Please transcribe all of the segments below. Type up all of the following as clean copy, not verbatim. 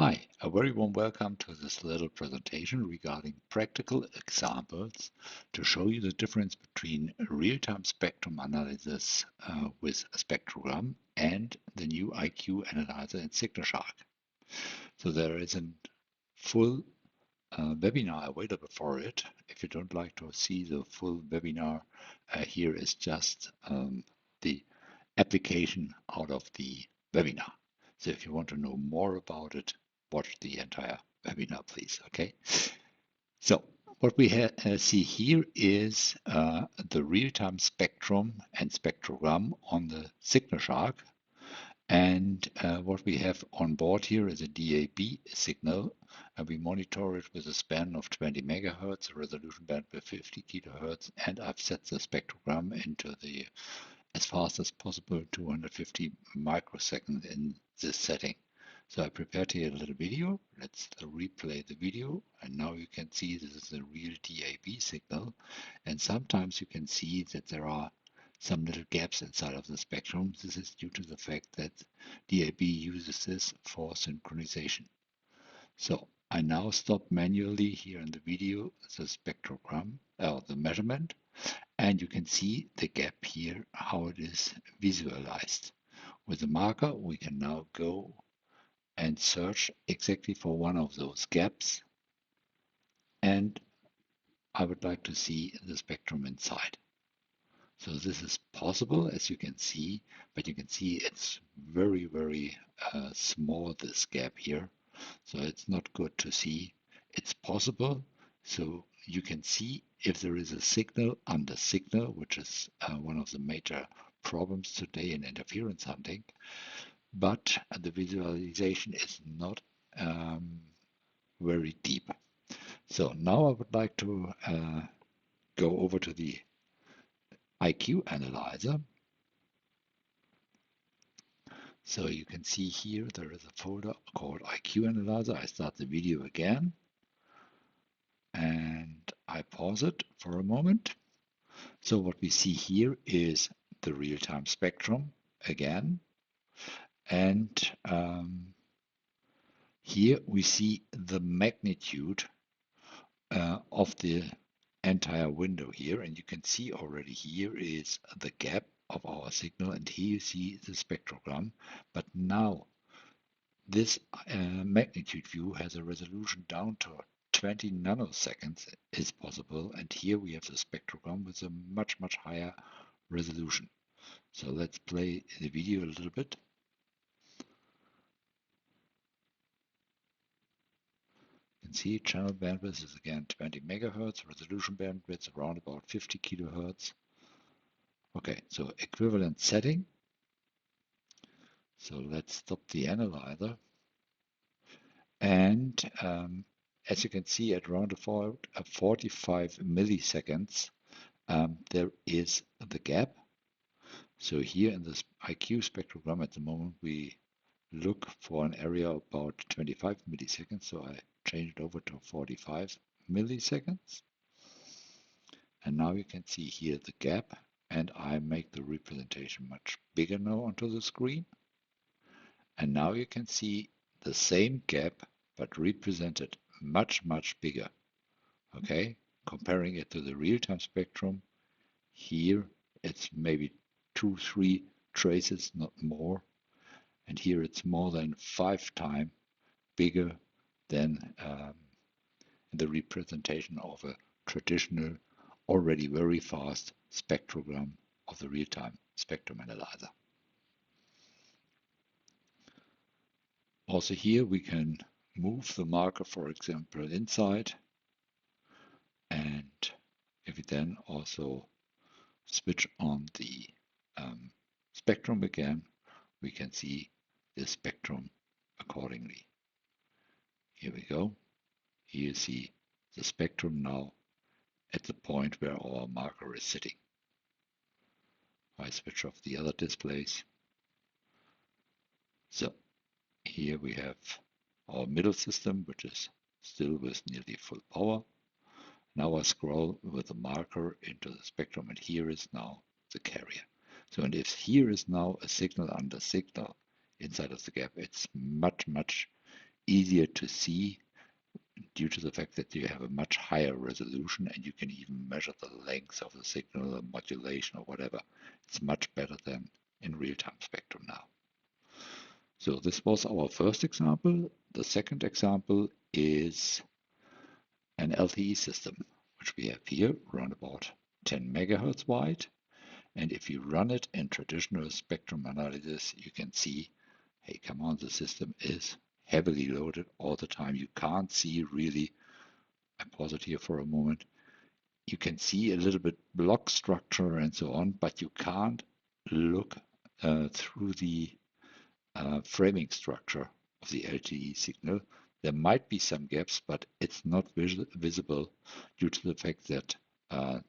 Hi, a very warm welcome to this little presentation regarding practical examples to show you the difference between real-time spectrum analysis with a spectrogram and the new IQ analyzer in SignalShark. So there is a full webinar available for it. If you don't like to see the full webinar, here is just the application out of the webinar. So if you want to know more about it, watch the entire webinar, please. Okay. So what we see here is the real-time spectrum and spectrogram on the SignalShark. And what we have on board here is a DAB signal, and we monitor it with a span of 20 megahertz, a resolution bandwidth 50 kilohertz, and I've set the spectrogram into the as fast as possible 250 microseconds in this setting. So I prepared here a little video. Let's replay the video, and now you can see this is a real DAB signal, and sometimes you can see that there are some little gaps inside of the spectrum. This is due to the fact that DAB uses this for synchronization. So I now stop manually here in the video the spectrogram, the measurement, and you can see the gap here, how it is visualized. With the marker, we can now go and search exactly for one of those gaps. And I would like to see the spectrum inside. So this is possible, as you can see, but you can see it's very, very small, this gap here. So it's not good to see. It's possible. So you can see if there is a signal under signal, which is one of the major problems today in interference hunting. But the visualization is not very deep. So now I would like to go over to the IQ analyzer. So you can see here there is a folder called IQ analyzer. I start the video again and I pause it for a moment. So what we see here is the real-time spectrum again. And here we see the magnitude of the entire window here. And you can see already here is the gap of our signal. And here you see the spectrogram. But now this magnitude view has a resolution down to 20 nanoseconds is possible. And here we have the spectrogram with a much, much higher resolution. So let's play the video a little bit. You can see channel bandwidth is again 20 megahertz, resolution bandwidth around about 50 kilohertz. Okay, so equivalent setting. So let's stop the analyzer. And as you can see, at around 45 milliseconds, there is the gap. So here in this IQ spectrogram at the moment, we look for an area about 25 milliseconds. So I change it over to 45 milliseconds. And now you can see here the gap, and I make the representation much bigger now onto the screen. And now you can see the same gap, but represented much, much bigger. Okay, comparing it to the real-time spectrum, here it's maybe 2-3 traces, not more. And here it's more than 5 times bigger than the representation of a traditional, already very fast spectrogram of the real-time spectrum analyzer. Also here we can move the marker, for example, inside, and if we then also switch on the spectrum again, we can see the spectrum accordingly. Here we go. Here you see the spectrum now at the point where our marker is sitting. I switch off the other displays. So here we have our middle system, which is still with nearly full power. Now I scroll with the marker into the spectrum, and here is now the carrier. So, and if here is now a signal under signal inside of the gap, it's much, much easier to see due to the fact that you have a much higher resolution and you can even measure the length of the signal, the modulation or whatever. It's much better than in real-time spectrum now. So this was our first example. The second example is an LTE system, which we have here, around about 10 megahertz wide. And if you run it in traditional spectrum analysis, you can see, hey, come on, the system is heavily loaded all the time. You can't see really, I pause it here for a moment, you can see a little bit block structure and so on, but you can't look through the framing structure of the LTE signal. There might be some gaps, but it's not visible due to the fact that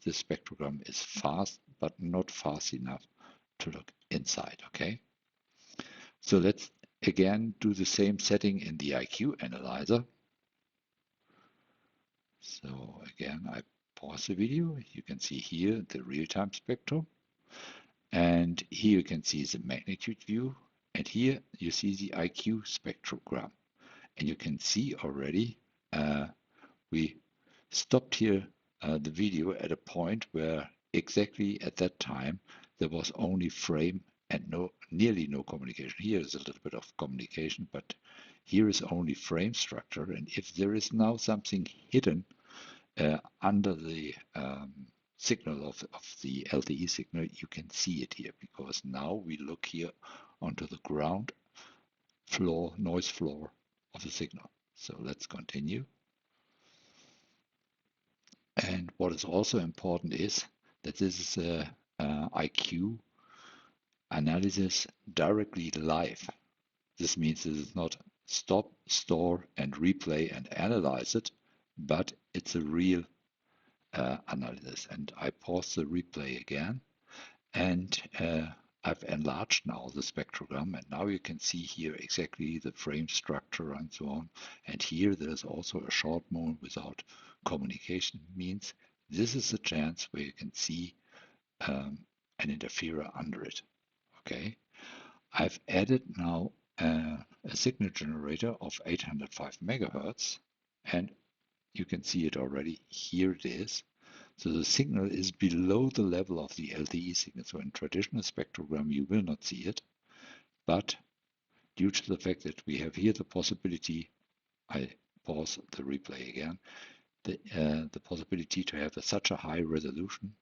this spectrogram is fast, but not fast enough to look inside, okay? So let's again do the same setting in the IQ analyzer. So again, I pause the video. You can see here the real-time spectrum. And here you can see the magnitude view. And here you see the IQ spectrogram. And you can see already we stopped here the video at a point where exactly at that time there was only frame and nearly no communication. Here is a little bit of communication, but here is only frame structure. And if there is now something hidden under the signal of the LTE signal, you can see it here because now we look here onto the ground floor, noise floor of the signal. So let's continue. And what is also important is that this is a IQ analysis directly live. This means this is not stop, store, and replay and analyze it, but it's a real analysis. And I pause the replay again, and I've enlarged now the spectrogram, and now you can see here exactly the frame structure and so on. And here there's also a short moment without communication. Means this is a chance where you can see an interferer under it. Okay, I've added now a signal generator of 805 megahertz, and you can see it already. Here it is. So the signal is below the level of the LTE signal. So in traditional spectrogram, you will not see it. But due to the fact that we have here the possibility, I pause the replay again, the possibility to have such a high resolution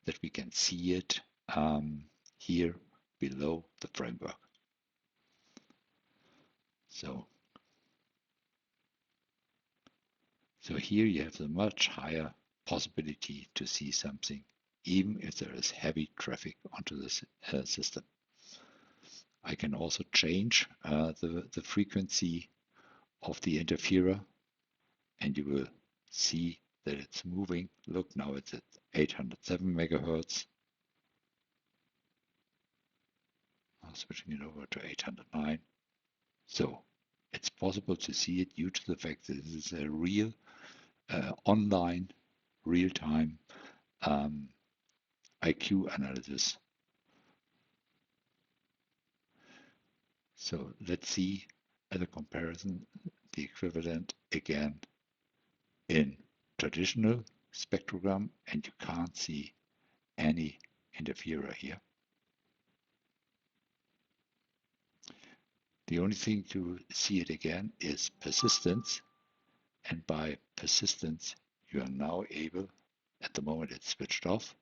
that we can see it here below the framework. So here you have the much higher possibility to see something, even if there is heavy traffic onto this system. I can also change the frequency of the interferer, and you will see that it's moving. Look, now it's at 807 megahertz. I'm switching it over to 809. So it's possible to see it due to the fact that this is a real online, real-time IQ analysis. So let's see as a comparison the equivalent again in traditional spectrogram, and you can't see any interferer here. The only thing to see it again is persistence, and by persistence you are now able, at the moment it's switched off.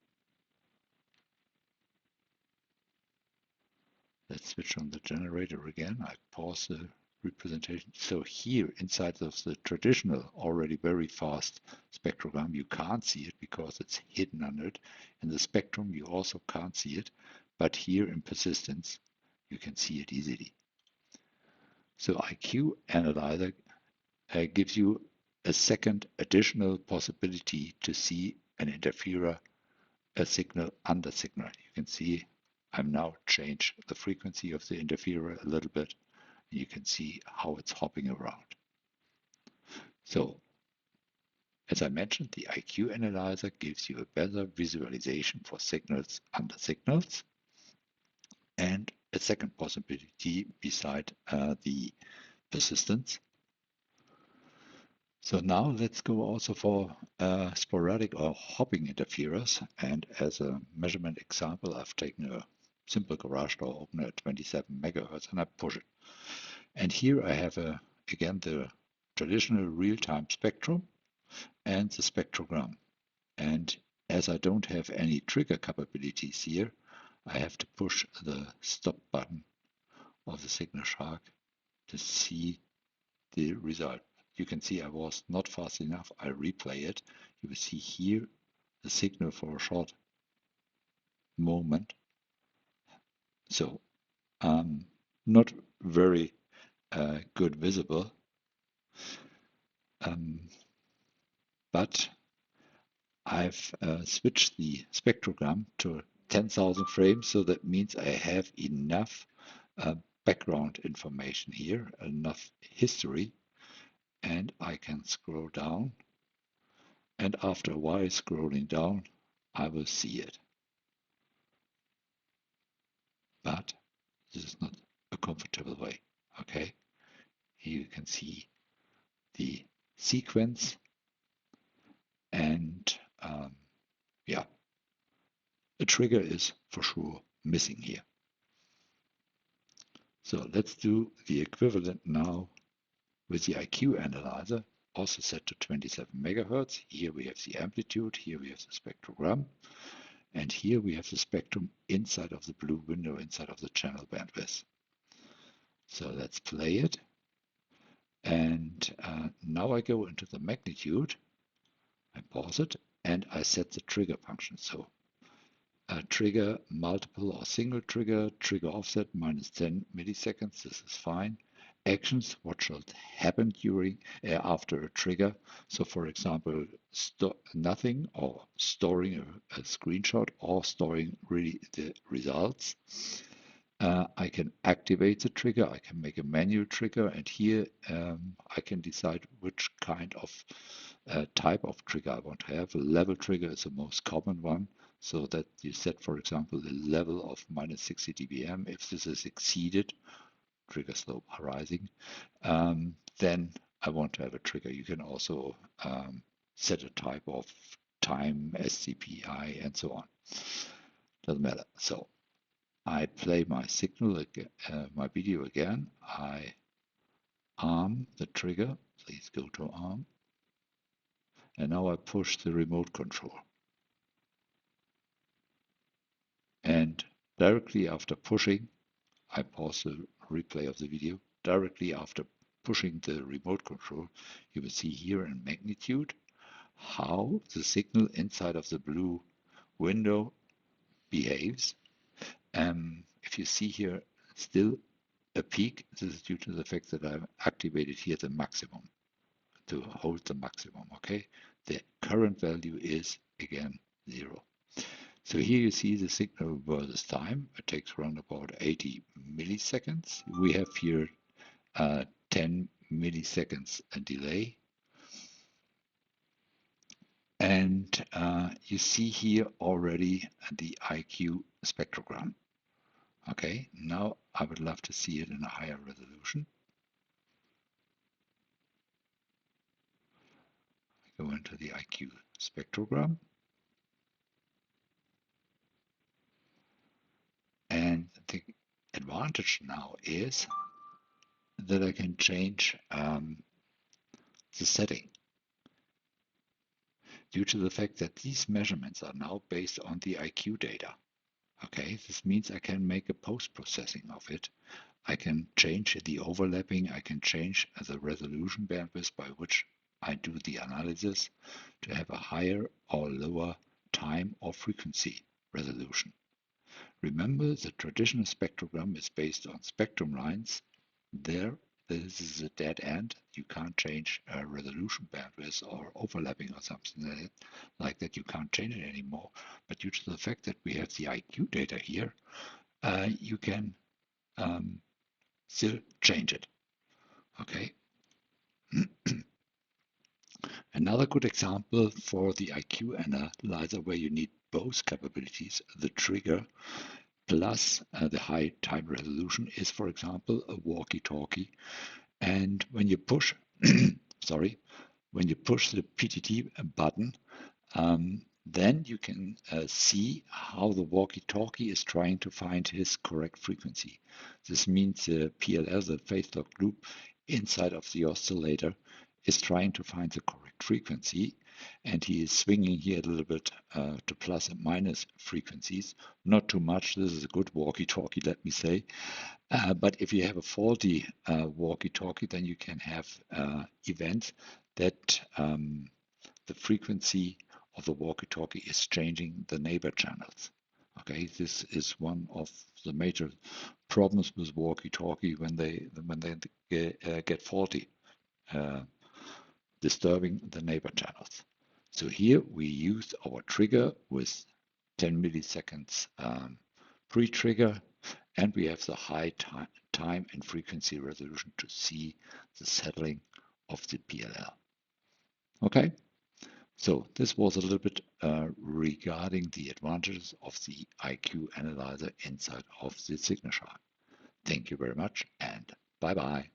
Let's switch on the generator again. I pause the representation. So here inside of the traditional, already very fast spectrogram, you can't see it because it's hidden under it. In the spectrum, you also can't see it, but here in persistence, you can see it easily. So IQ Analyzer gives you a second additional possibility to see an interferer, a signal under signal. You can see I've now changed the frequency of the interferer a little bit. You can see how it's hopping around. So, as I mentioned, the IQ Analyzer gives you a better visualization for signals under signals. And a second possibility beside the persistence So now let's go also for sporadic or hopping interferers. And as a measurement example, I've taken a simple garage door opener at 27 megahertz and I push it. And here I have again the traditional real-time spectrum and the spectrogram. And as I don't have any trigger capabilities here, I have to push the stop button of the signal shark to see the result. You can see I was not fast enough. I replay it. You will see here the signal for a short moment. So not very good visible, but I've switched the spectrogram to 10,000 frames, so that means I have enough background information here, enough history, and I can scroll down, and after a while scrolling down, I will see it. But this is not a comfortable way, okay? Here you can see the sequence, and yeah, a trigger is for sure missing here. So let's do the equivalent now with the IQ analyzer, also set to 27 megahertz. Here we have the amplitude, here we have the spectrogram, and here we have the spectrum inside of the blue window, inside of the channel bandwidth. So let's play it. And now I go into the magnitude, I pause it, and I set the trigger function. So trigger multiple or single trigger, trigger offset minus 10 milliseconds, this is fine. Actions, what should happen during after a trigger. So for example, nothing, or storing a screenshot, or storing really the results. I can activate the trigger, I can make a manual trigger, and here I can decide which kind of type of trigger I want to have. A level trigger is the most common one, so that you set, for example, the level of minus 60 dBm. If this is exceeded, trigger slope rising, then I want to have a trigger. You can also set a type of time, SCPI, and so on. Doesn't matter. So I play my signal, my video again. I arm the trigger. Please go to arm. And now I push the remote control. And directly after pushing, I pause the replay of the video. Directly after pushing the remote control, you will see here in magnitude how the signal inside of the blue window behaves. If you see here still a peak, this is due to the fact that I've activated here the maximum to hold the maximum, okay? The current value is again 0. So here you see the signal versus time. It takes around about 80 milliseconds. We have here 10 milliseconds a delay. And you see here already the IQ spectrogram. Okay, now I would love to see it in a higher resolution. I go into the IQ spectrogram. And the advantage now is that I can change the setting due to the fact that these measurements are now based on the IQ data. Okay, this means I can make a post-processing of it. I can change the overlapping, I can change the resolution bandwidth by which I do the analysis to have a higher or lower time or frequency resolution. Remember, the traditional spectrogram is based on spectrum lines. This is a dead end. You can't change resolution bandwidth or overlapping or something like that. You can't change it anymore. But due to the fact that we have the IQ data here, you can still change it. Okay. Another good example for the IQ analyzer where you need both capabilities, the trigger plus the high time resolution, is, for example, a walkie-talkie. And when you push, sorry, When you push the PTT button, then you can see how the walkie-talkie is trying to find his correct frequency. This means the PLL, the phase-locked loop, inside of the oscillator is trying to find the correct frequency, and he is swinging here a little bit to plus and minus frequencies. Not too much. This is a good walkie-talkie, let me say. But if you have a faulty walkie-talkie, then you can have events that the frequency of the walkie-talkie is changing the neighbor channels. Okay, this is one of the major problems with walkie-talkie when they get faulty, disturbing the neighbor channels. So here we use our trigger with 10 milliseconds pre-trigger, and we have the high time and frequency resolution to see the settling of the PLL. Okay. So this was a little bit regarding the advantages of the IQ analyzer inside of the Signature. Thank you very much and bye-bye.